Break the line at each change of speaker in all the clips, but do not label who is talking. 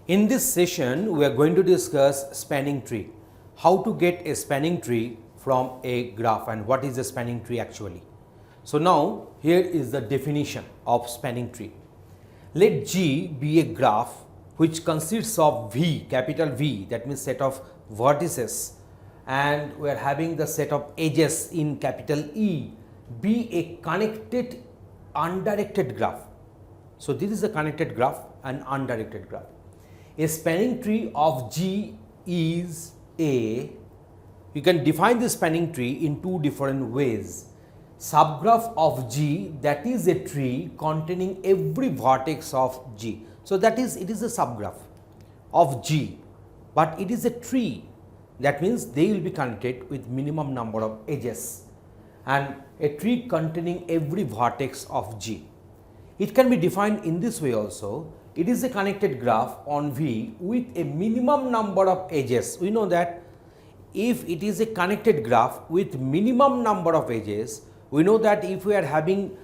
In this session, we are going to discuss spanning tree. How to get a spanning tree from a graph and what is a spanning tree actually. So now here is the definition of spanning tree. Let G be a graph which consists of V, capital V, that means set of vertices, and we are having the set of edges in capital E, be a connected undirected graph. So this is a connected graph and undirected graph. A spanning tree of G is a, you can define the spanning tree in two different ways. Subgraph of G, that is a tree containing every vertex of G. So that is, it is a subgraph of G, but it is a tree. That means they will be connected with minimum number of edges, and a tree containing every vertex of G. It can be defined in this way also. It is a connected graph on V with a minimum number of edges. We know that if it is a connected graph with minimum number of edges, we know that if we are having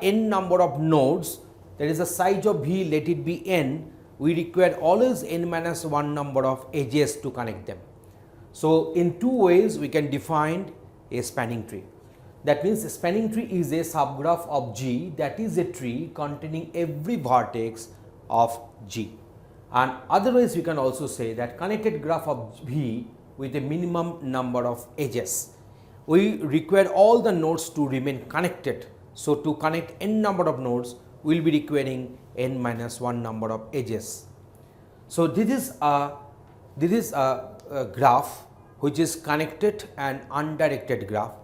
n number of nodes, there is a size of V, let it be n, we require always n minus 1 number of edges to connect them. So in two ways we can define a spanning tree. That means a spanning tree is a subgraph of G, that is a tree containing every vertex of G. And otherwise we can also say that connected graph of V with a minimum number of edges. We require all the nodes to remain connected. So to connect n number of nodes, we will be requiring n minus 1 number of edges. So this is a graph which is connected and undirected graph,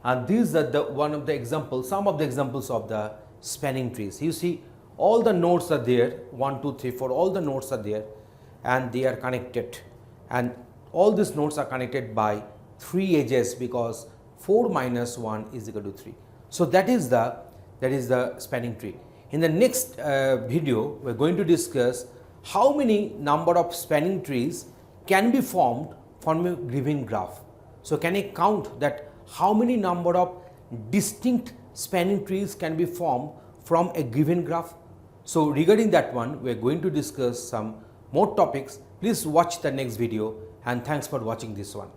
and these are the one of the examples, some of the examples of the spanning trees. You see all the nodes are there, 1, 2, 3, 4, all the nodes are there and they are connected, and all these nodes are connected by 3 edges because 4 minus 1 is equal to 3. So that is the spanning tree. In the next video, we are going to discuss how many number of spanning trees can be formed from a given graph. So can I count that how many number of distinct spanning trees can be formed from a given graph? So regarding that one, we are going to discuss some more topics. Please watch the next video, and thanks for watching this one.